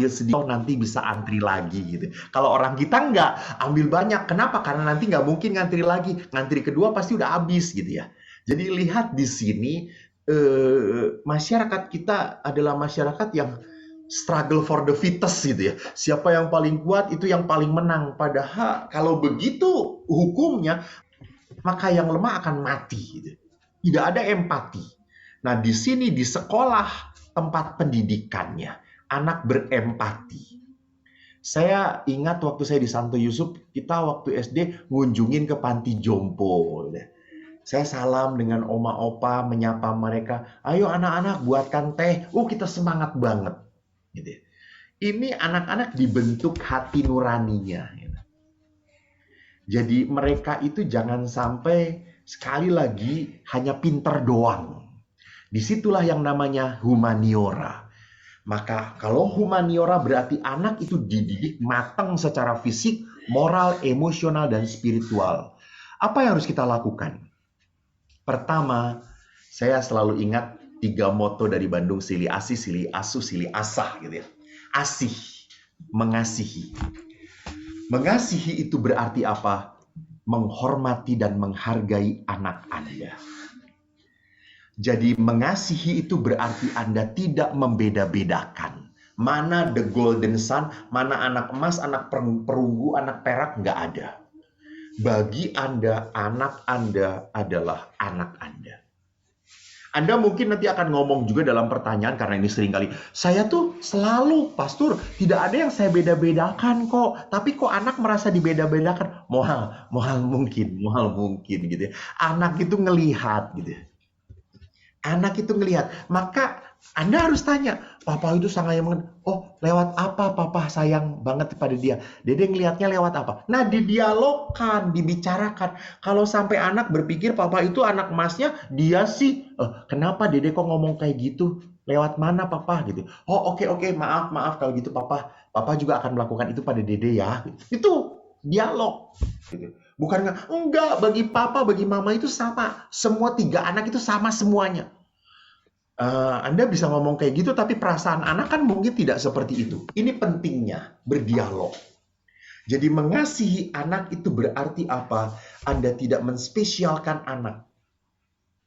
ambil sedikit, oh nanti bisa antri lagi gitu. Kalau orang kita nggak, ambil banyak. Kenapa? Karena nanti nggak mungkin ngantri lagi. Ngantri kedua pasti udah habis gitu ya. Jadi lihat di sini, masyarakat kita adalah masyarakat yang struggle for the fittest gitu ya. Siapa yang paling kuat itu yang paling menang. Padahal kalau begitu hukumnya, maka yang lemah akan mati gitu. Tidak ada empati. Nah, di sini di sekolah tempat pendidikannya, anak berempati. Saya ingat waktu saya di Santo Yusuf, kita waktu SD ngunjungin ke panti jompo. Saya salam dengan oma opa, menyapa mereka. Ayo anak-anak buatkan teh. Kita semangat banget. Gitu. Ini anak-anak dibentuk hati nuraninya. Gitu. Jadi mereka itu jangan sampai sekali lagi hanya pinter doang. Disitulah yang namanya humaniora. Maka kalau humaniora berarti anak itu dididik matang secara fisik, moral, emosional, dan spiritual. Apa yang harus kita lakukan? Pertama, saya selalu ingat 3 moto dari Bandung, Sili Asih, Sili Asuh, Sili Asah gitu ya. Asih, mengasihi. Mengasihi itu berarti apa? Menghormati dan menghargai anak Anda. Jadi mengasihi itu berarti Anda tidak membeda-bedakan. Mana the golden son, mana anak emas, anak perunggu, anak perak, nggak ada. Bagi Anda, anak Anda adalah anak Anda. Anda mungkin nanti akan ngomong juga dalam pertanyaan, karena ini sering kali. Saya tuh selalu, pastor, tidak ada yang saya beda-bedakan kok. Tapi kok anak merasa dibeda-bedakan? Mohal mungkin gitu ya. Anak itu ngelihat gitu ya. Anak itu ngelihat. Maka Anda harus tanya, papa itu sangat yang lewat apa papa sayang banget pada dia? Dede ngelihatnya lewat apa? Nah, didialogkan, dibicarakan. Kalau sampai anak berpikir papa itu anak emasnya, dia sih, kenapa Dede kok ngomong kayak gitu? Lewat mana papa gitu? Oke, maaf kalau gitu papa juga akan melakukan itu pada Dede ya. Itu dialog gitu. Bukan enggak, bagi papa, bagi mama itu sama. Semua 3 anak itu sama semuanya. Anda bisa ngomong kayak gitu, tapi perasaan anak kan mungkin tidak seperti itu. Ini pentingnya berdialog. Jadi mengasihi anak itu berarti apa? Anda tidak menspesialkan anak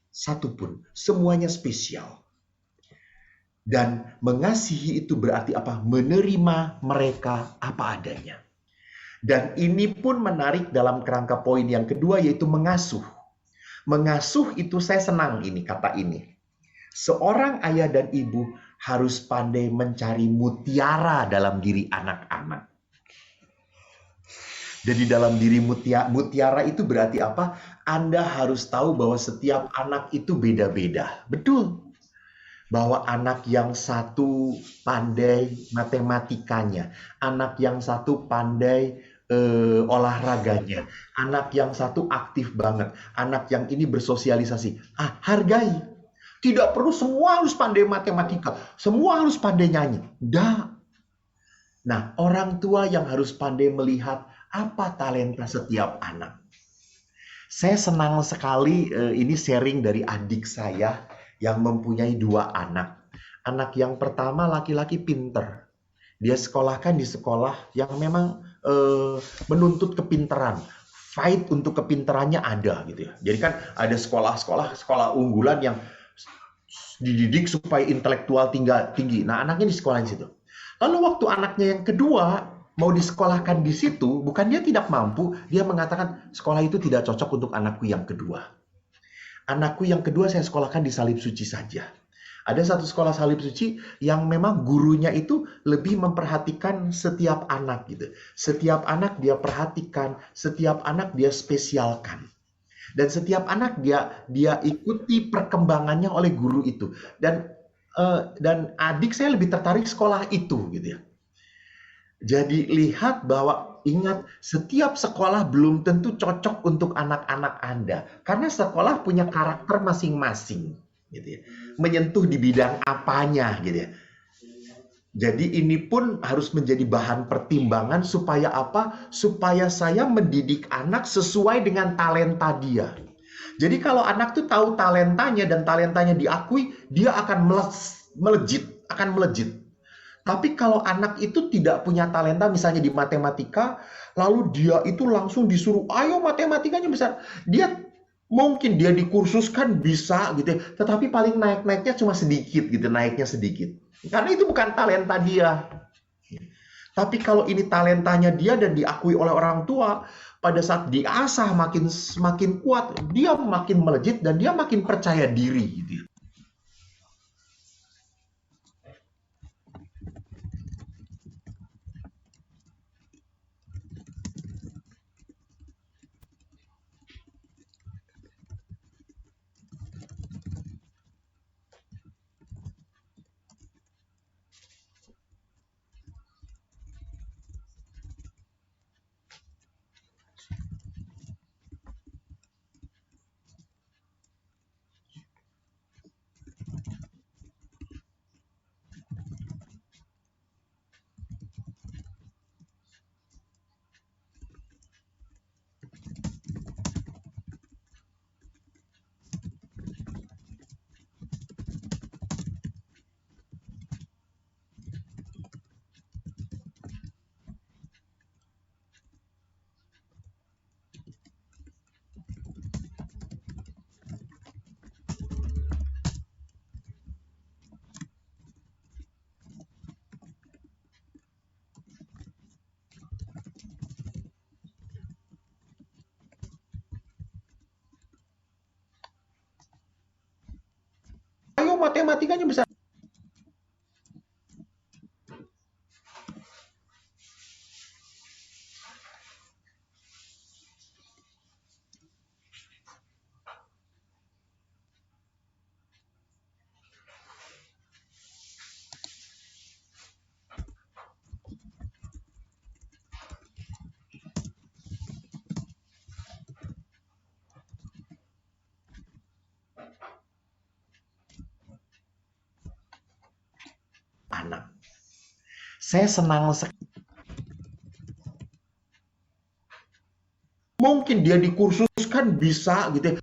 satupun, semuanya spesial. Dan mengasihi itu berarti apa? Menerima mereka apa adanya. Dan ini pun menarik dalam kerangka poin yang kedua, yaitu mengasuh. Mengasuh itu saya senang ini kata ini. Seorang ayah dan ibu harus pandai mencari mutiara dalam diri anak-anak. Jadi dalam diri mutiara itu berarti apa? Anda harus tahu bahwa setiap anak itu beda-beda. Betul. Bahwa anak yang satu pandai matematikanya, anak yang satu pandai olahraganya, anak yang satu aktif banget, anak yang ini bersosialisasi. Hargai. Tidak perlu semua harus pandai matematika, semua harus pandai nyanyi. Tidak. Nah, orang tua yang harus pandai melihat apa talenta setiap anak. Saya senang sekali ini sharing dari adik saya yang mempunyai 2 anak. Anak yang pertama laki-laki pinter. Dia sekolahkan di sekolah yang memang menuntut kepinteran. Fight untuk kepinterannya ada gitu ya. Jadi kan ada sekolah unggulan yang dididik supaya intelektual tinggi. Nah, anaknya di sekolah di situ. Lalu waktu anaknya yang kedua mau disekolahkan di situ, bukan dia tidak mampu, dia mengatakan sekolah itu tidak cocok untuk anakku yang kedua. Anakku yang kedua saya sekolahkan di Salib Suci saja. Ada satu sekolah Salib Suci yang memang gurunya itu lebih memperhatikan setiap anak gitu. Setiap anak dia perhatikan, setiap anak dia spesialkan. Dan setiap anak dia ikuti perkembangannya oleh guru itu. Dan adik saya lebih tertarik sekolah itu gitu ya. Jadi lihat bahwa ingat, setiap sekolah belum tentu cocok untuk anak-anak Anda. Karena sekolah punya karakter masing-masing gitu ya. Menyentuh di bidang apanya gitu ya. Jadi ini pun harus menjadi bahan pertimbangan supaya apa? Supaya saya mendidik anak sesuai dengan talenta dia. Jadi kalau anak tuh tahu talentanya dan talentanya diakui, dia akan melejit. Tapi kalau anak itu tidak punya talenta misalnya di matematika, lalu dia itu langsung disuruh, ayo matematikanya besar. Mungkin dia dikursuskan bisa gitu ya, tetapi paling naiknya cuma sedikit gitu, naiknya sedikit. Karena itu bukan talenta dia. Tapi kalau ini talentanya dia dan diakui oleh orang tua, pada saat diasah makin kuat, dia makin melejit dan dia makin percaya diri gitu ya. Ayo matematikanya besar. Anak. Saya senang sekali. Mungkin dia dikursuskan bisa gitu ya.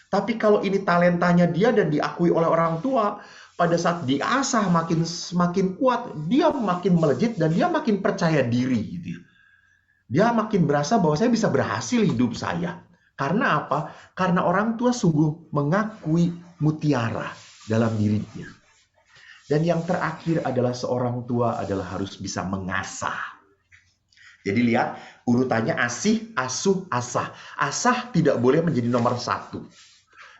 Tapi kalau ini talentanya dia dan diakui oleh orang tua, pada saat diasah makin kuat, dia makin melejit dan dia makin percaya diri gitu ya. Dia makin berasa bahwa saya bisa berhasil hidup saya. Karena apa? Karena orang tua sungguh mengakui mutiara dalam dirinya. Dan yang terakhir adalah seorang tua adalah harus bisa mengasah. Jadi lihat urutannya asih, asuh, asah. Asah tidak boleh menjadi nomor satu.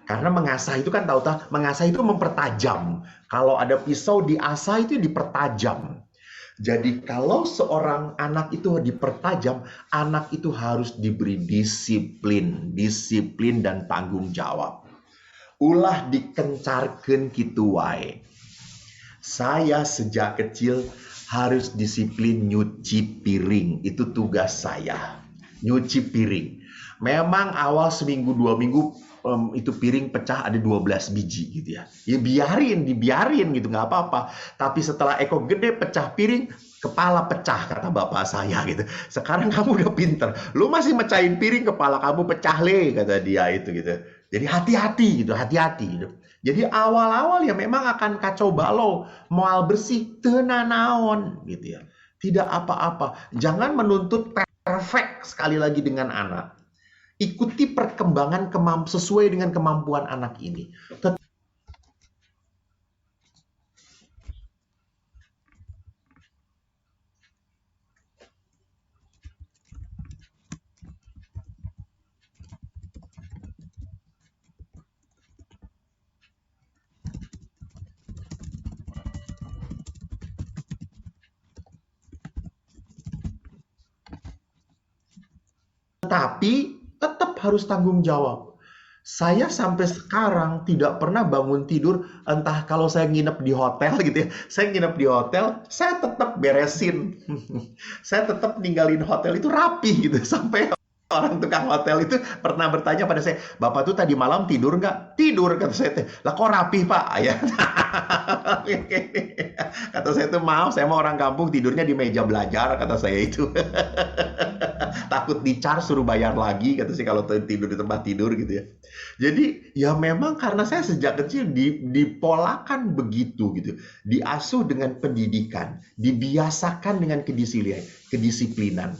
Karena mengasah itu kan tahu-tahu, mengasah itu mempertajam. Kalau ada pisau diasah itu dipertajam. Jadi kalau seorang anak itu dipertajam, anak itu harus diberi disiplin dan tanggung jawab. Ulah dikencarkeun kitu wae. Saya sejak kecil harus disiplin nyuci piring. Itu tugas saya. Nyuci piring. Memang awal seminggu 2 minggu itu piring pecah ada 12 biji gitu ya. Ya dibiarin gitu nggak apa-apa. Tapi setelah Eko gede pecah piring, kepala pecah kata bapak saya gitu. Sekarang kamu udah pinter. Lu masih mecahin piring kepala kamu pecah le kata dia itu gitu. Jadi hati-hati gitu, hati-hati gitu. Jadi awal-awal ya memang akan kacau balau, moal bersih, tenanaon gitu ya. Tidak apa-apa. Jangan menuntut perfect sekali lagi dengan anak. Ikuti perkembangan sesuai dengan kemampuan anak ini. Tetapi tetap harus tanggung jawab. Saya sampai sekarang tidak pernah bangun tidur, entah kalau saya nginep di hotel gitu ya. Saya nginep di hotel, saya tetap beresin. Saya tetap ninggalin hotel itu rapi gitu sampai Orang tukang hotel itu pernah bertanya pada saya, "Bapak tuh tadi malam tidur nggak?" "Tidur," kata saya teh. "Lah kok rapih, Pak?" Ya. Kata saya tuh, "Maaf, saya mau orang kampung tidurnya di meja belajar," kata saya itu. Takut dicas suruh bayar lagi, kata saya kalau tidur di tempat tidur gitu ya. Jadi ya memang karena saya sejak kecil dipolakan begitu gitu. Diasuh dengan pendidikan, dibiasakan dengan kedisiplinan.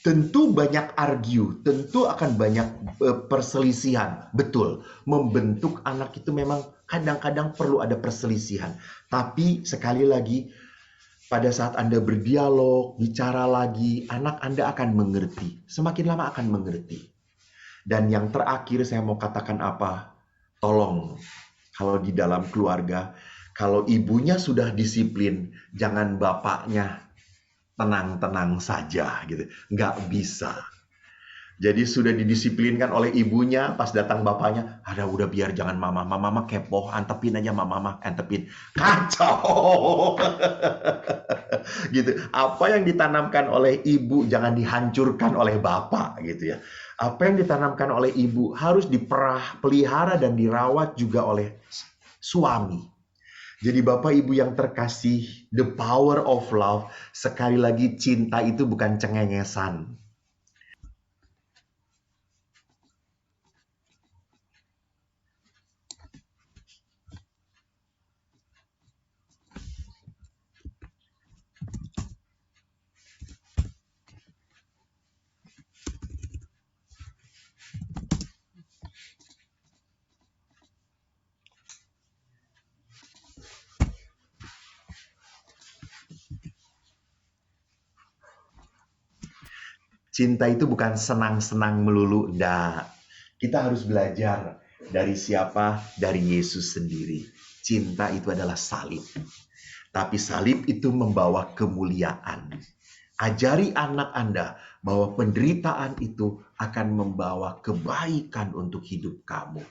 Tentu banyak argue, tentu akan banyak perselisihan. Betul, membentuk anak itu memang kadang-kadang perlu ada perselisihan. Tapi sekali lagi, pada saat Anda berdialog, bicara lagi, anak Anda akan mengerti. Semakin lama akan mengerti. Dan yang terakhir saya mau katakan apa? Tolong, kalau di dalam keluarga, kalau ibunya sudah disiplin, jangan bapaknya tenang-tenang saja gitu. Nggak bisa. Jadi sudah didisiplinkan oleh ibunya, pas datang bapaknya, ada udah biar jangan mama, mama kepo, antepin aja mama, antepin. Kacau. Gitu. Apa yang ditanamkan oleh ibu jangan dihancurkan oleh bapak gitu ya. Apa yang ditanamkan oleh ibu harus dipelihara dan dirawat juga oleh suami. Jadi Bapak Ibu yang terkasih, the power of love, sekali lagi cinta itu bukan cengengesan. Cinta itu bukan senang-senang melulu, enggak. Kita harus belajar dari siapa? Dari Yesus sendiri. Cinta itu adalah salib. Tapi salib itu membawa kemuliaan. Ajari anak Anda bahwa penderitaan itu akan membawa kebaikan untuk hidup kamu.